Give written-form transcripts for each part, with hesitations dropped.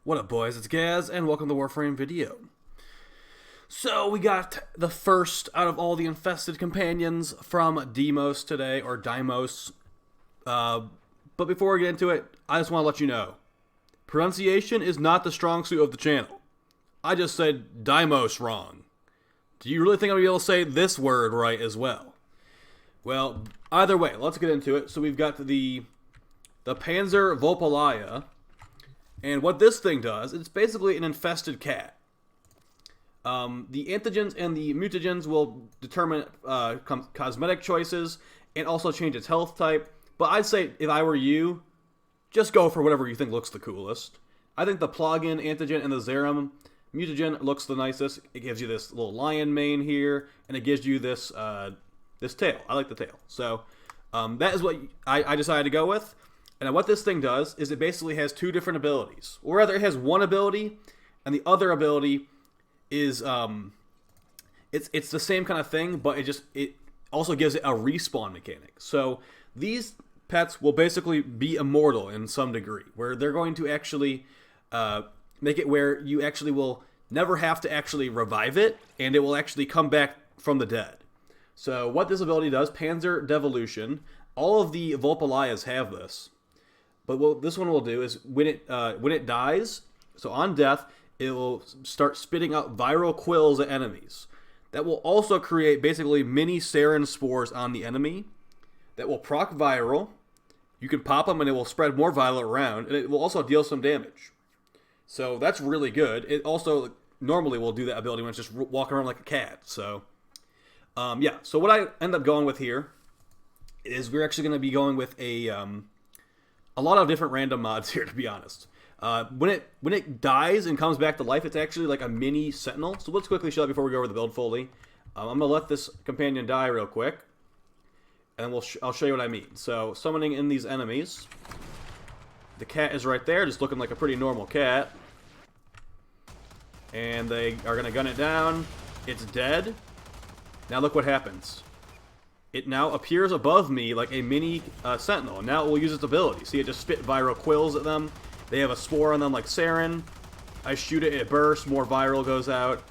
What up, boys? It's Gaz, and welcome to the Warframe video. So, we got the first out of all the infested companions from Deimos today, or Deimos. But before we get into it, I just want to let you know, pronunciation is not the strong suit of the channel. I just said Deimos wrong. Do you really think I'm going to be able to say this word right as well? Well, either way, let's get into it. So we've got the Panzer Vulpahlyla. And what this thing does, it's basically an infested cat. The antigens and the mutagens will determine cosmetic choices and also change its health type. But I'd say, if I were you, just go for whatever you think looks the coolest. I think the plugin antigen and the Zerum mutagen looks the nicest. It gives you this little lion mane here, and it gives you this this tail. I like the tail. So that is what I decided to go with. And what this thing does is it basically has two different abilities. Or rather, it has one ability, and the other ability is it's the same kind of thing, but it also gives it a respawn mechanic. So these pets will basically be immortal in some degree, where they're going to actually make it where you actually will never have to actually revive it, and it will actually come back from the dead. So what this ability does, Panzer Devolution, all of the Vulpahlylas have this. But what this one will do is when it dies, so on death, it will start spitting out viral quills at enemies. That will also create basically mini sarin spores on the enemy that will proc viral. You can pop them and it will spread more viral around, and it will also deal some damage. So that's really good. It also normally will do that ability when it's just walking around like a cat. So yeah, so what I end up going with here is we're actually going to be going with a lot of different random mods here, to be honest. When it dies and comes back to life, it's actually like a mini sentinel. So let's quickly show that before we go over the build fully. I'm going to let this companion die real quick, and then I'll show you what I mean. So summoning in these enemies. The cat is right there, just looking like a pretty normal cat. And they are going to gun it down. It's dead. Now look what happens. It now appears above me like a mini sentinel. And now it will use its ability. See, it just spit viral quills at them. They have a spore on them like sarin. I shoot it, it bursts, more viral goes out.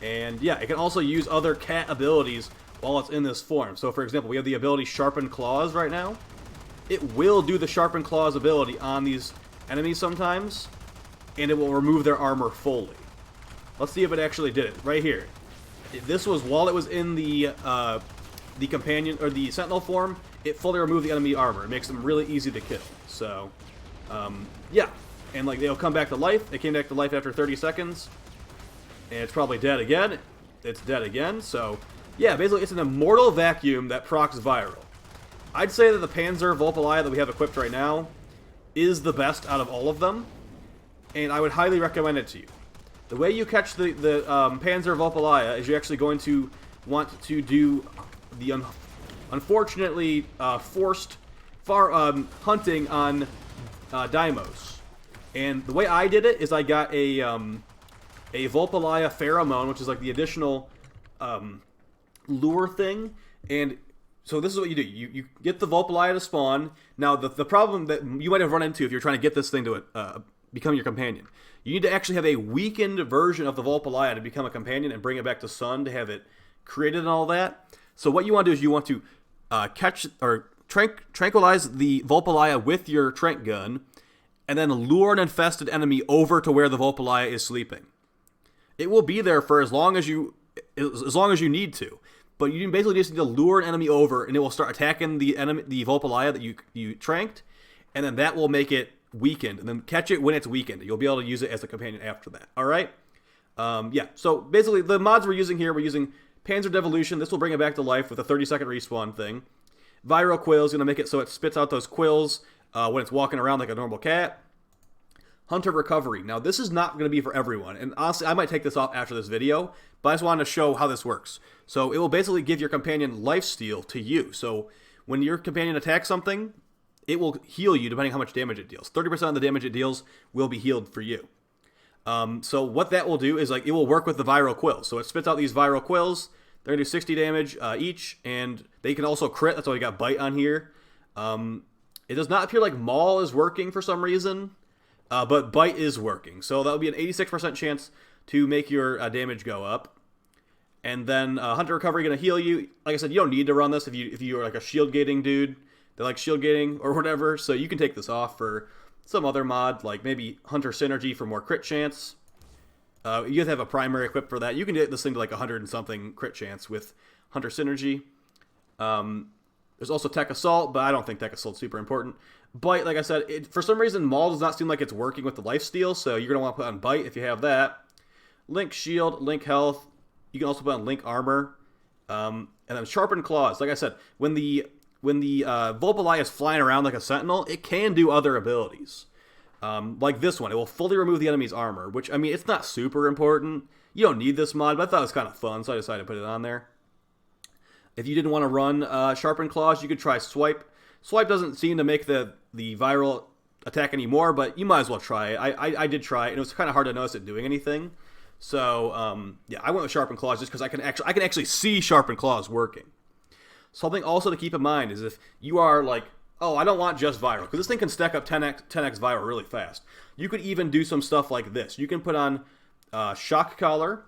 And yeah, it can also use other cat abilities while it's in this form. So for example, we have the ability Sharpen Claws right now. It will do the Sharpen Claws ability on these enemies sometimes, and it will remove their armor fully. Let's see if it actually did it. Right here. This was while it was in the companion or the sentinel form. It fully removed the enemy armor. It makes them really easy to kill. So yeah, and like they'll come back to life. They came back to life after 30 seconds, and it's probably dead again. It's dead again. So yeah, basically it's an immortal vacuum that procs viral. I'd say that the Panzer Vulpahlyla that we have equipped right now is the best out of all of them, and I would highly recommend it to you. The way you catch the Panzer Vulpahlyla is you're actually going to want to do the unfortunately forced hunting on Deimos. And the way I did it is I got a Vulpahlyla pheromone, which is like the additional lure thing. And so this is what you do. You get the Vulpahlyla to spawn. Now the problem that you might have run into if you're trying to get this thing to become your companion, you need to actually have a weakened version of the Vulpahlyla to become a companion and bring it back to Sun to have it created and all that. So what you want to do is you want to catch or tranquilize the Vulpahlyla with your tranq gun, and then lure an infested enemy over to where the Vulpahlyla is sleeping. It will be there for as long as you need to, but you basically just need to lure an enemy over, and it will start attacking the Vulpahlyla that you tranked, and then that will make it weakened, and then catch it when it's weakened. You'll be able to use it as a companion after that. All right. Yeah. So basically, the mods we're using here, we're using Panzer Devolution. This will bring it back to life with a 30-second respawn thing. Viral Quills is going to make it so it spits out those quills when it's walking around like a normal cat. Hunter Recovery. Now, this is not going to be for everyone. And honestly, I might take this off after this video, but I just wanted to show how this works. So it will basically give your companion lifesteal to you. So when your companion attacks something, it will heal you depending on how much damage it deals. 30% of the damage it deals will be healed for you. So what that will do is like it will work with the viral quills. So it spits out these viral quills. They're going to do 60 damage each, and they can also crit. That's why we got Bite on here. It does not appear like Maul is working for some reason. but Bite is working. So that would be an 86% chance to make your damage go up. And then Hunter Recovery going to heal you. Like I said, you don't need to run this if you are like a shield gating dude. They like shield gating or whatever. So you can take this off for some other mod, like maybe Hunter Synergy for more crit chance. You have to have a primary equip for that. You can get this thing to like 100 and something crit chance with Hunter Synergy. There's also Tech Assault, but I don't think Tech Assault's super important. Bite, like I said, for some reason, Maul does not seem like it's working with the lifesteal, so you're going to want to put on Bite if you have that. Link Shield, Link Health. You can also put on Link Armor. And then Sharpened Claws. Like I said, when the Vulpahlyla is flying around like a Sentinel, it can do other abilities. Like this one. It will fully remove the enemy's armor, which, I mean, it's not super important. You don't need this mod, but I thought it was kind of fun, so I decided to put it on there. If you didn't want to run Sharpened Claws, you could try Swipe. Swipe doesn't seem to make the viral attack anymore, but you might as well try it. I did try it, and it was kind of hard to notice it doing anything. So, yeah, I went with Sharpened Claws just because I can actually see Sharpened Claws working. Something also to keep in mind is if you are like, oh, I don't want just viral, because this thing can stack up 10x viral really fast. You could even do some stuff like this. You can put on Shock Collar,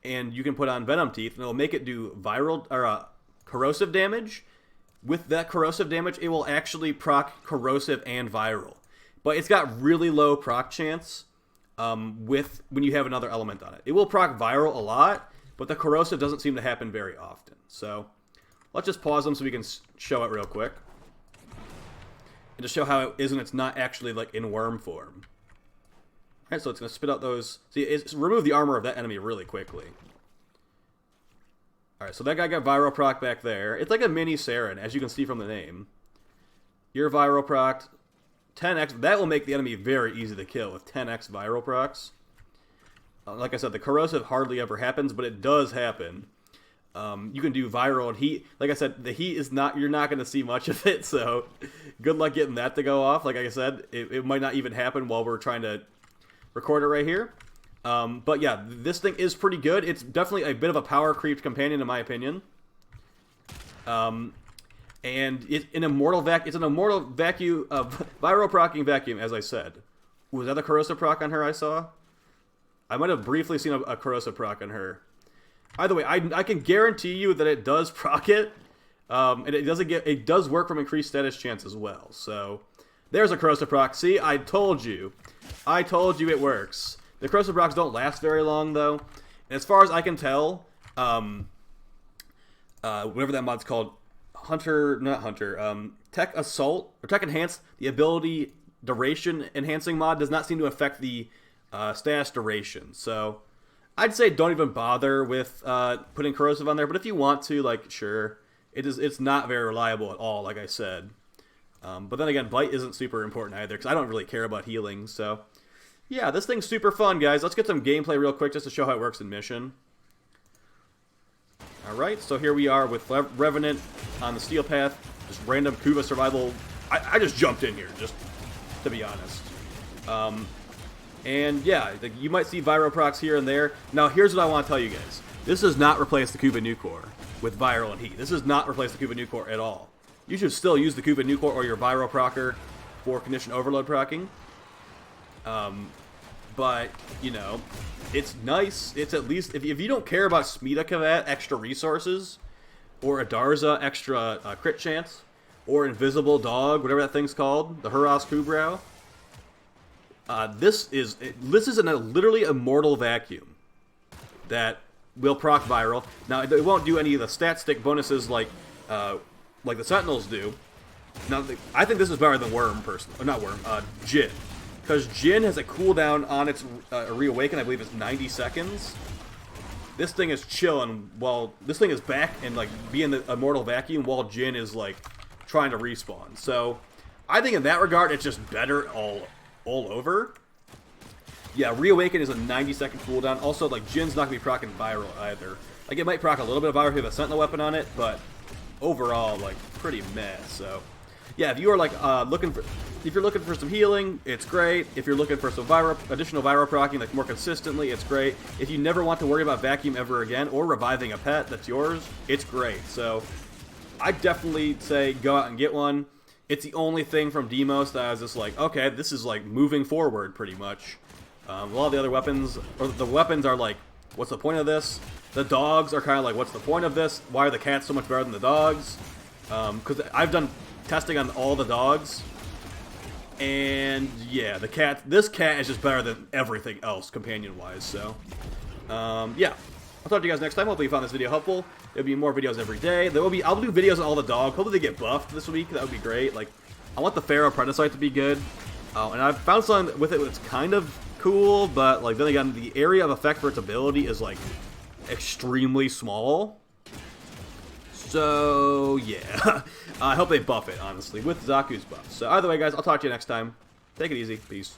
and you can put on Venom Teeth, and it'll make it do viral or corrosive damage. With that corrosive damage, it will actually proc corrosive and viral. But it's got really low proc chance when you have another element on it. It will proc viral a lot, but the corrosive doesn't seem to happen very often. So let's just pause them so we can show it real quick. And to show how it is and it's not actually like in worm form. Alright, so it's going to spit out those. See, it's remove the armor of that enemy really quickly. Alright, so that guy got viral proc back there. It's like a mini Saren, as you can see from the name. You're viral proc. 10x, that will make the enemy very easy to kill with 10x viral procs. Like I said, the corrosive hardly ever happens, but it does happen. You can do viral and heat. Like I said, the heat is not, you're not going to see much of it, so good luck getting that to go off. Like I said, it might not even happen while we're trying to record it right here. But yeah, this thing is pretty good. It's definitely a bit of a power creeped companion in my opinion. And it's an immortal vacuum of viral procking vacuum, as I said. Was that a corrosive proc on her I saw? I might have briefly seen a corrosive proc on her. Either way, I can guarantee you that it does proc it. And it does work from increased status chance as well. So there's a corrosive proc. See, I told you it works. The corrosive procs don't last very long though. And as far as I can tell, whatever that mod's called, Tech Assault, or Tech Enhance, the ability duration enhancing mod does not seem to affect the status duration. So I'd say don't even bother with putting corrosive on there, but if you want to, like, sure. It's not very reliable at all, like I said. But then again, Bite isn't super important either, because I don't really care about healing, so yeah, this thing's super fun, guys. Let's get some gameplay real quick just to show how it works in mission. Alright, so here we are with Revenant on the Steel Path. Just random Kuva survival. I just jumped in here, just to be honest. And yeah, you might see viral procs here and there. Now, here's what I want to tell you guys. This does not replace the Kuva Nucor with viral and heat. This does not replace the Kuva Nucor at all. You should still use the Kuva Nucor or your viral procer for condition overload procking. But, you know, it's nice. It's at least, if you don't care about Smeeta Kavat extra resources, or Adarza extra crit chance, or Invisible Dog, whatever that thing's called, the Huras Kubrau, this is a literally immortal vacuum that will proc viral. Now, it won't do any of the stat stick bonuses like the Sentinels do. Now, I think this is better than Worm, personally. Or not Worm, Jin. Because Jin has a cooldown on its reawaken, I believe it's 90 seconds. This thing is chilling while this thing is back and like being the immortal vacuum while Jin is like trying to respawn. So I think in that regard it's just better all over. Yeah, reawaken is a 90-second cooldown. Also, like, Jin's not gonna be procking viral either. Like, it might proc a little bit of viral if you have a sentinel weapon on it, but overall, like, pretty meh. So yeah, if you are like if you're looking for some healing, it's great. If you're looking for some additional viral procking, like more consistently, it's great. If you never want to worry about vacuum ever again or reviving a pet that's yours, it's great. So I definitely say go out and get one. It's the only thing from Deimos that I was just like, okay, this is like moving forward pretty much. A lot of the other weapons, or the weapons are like, what's the point of this? The dogs are kind of like, what's the point of this? Why are the cats so much better than the dogs? Because I've done testing on all the dogs, and yeah, this cat is just better than everything else companion-wise. So, yeah, I'll talk to you guys next time. Hopefully you found this video helpful. There'll be more videos every day. I'll do videos on all the dogs. Hopefully they get buffed this week. That would be great. Like, I want the Pharaoh Predacite to be good. And I've found something with it that's kind of cool, but like then again, the area of effect for its ability is like extremely small. So yeah, I hope they buff it honestly with Zaku's buff. So either way, guys, I'll talk to you next time. Take it easy. Peace.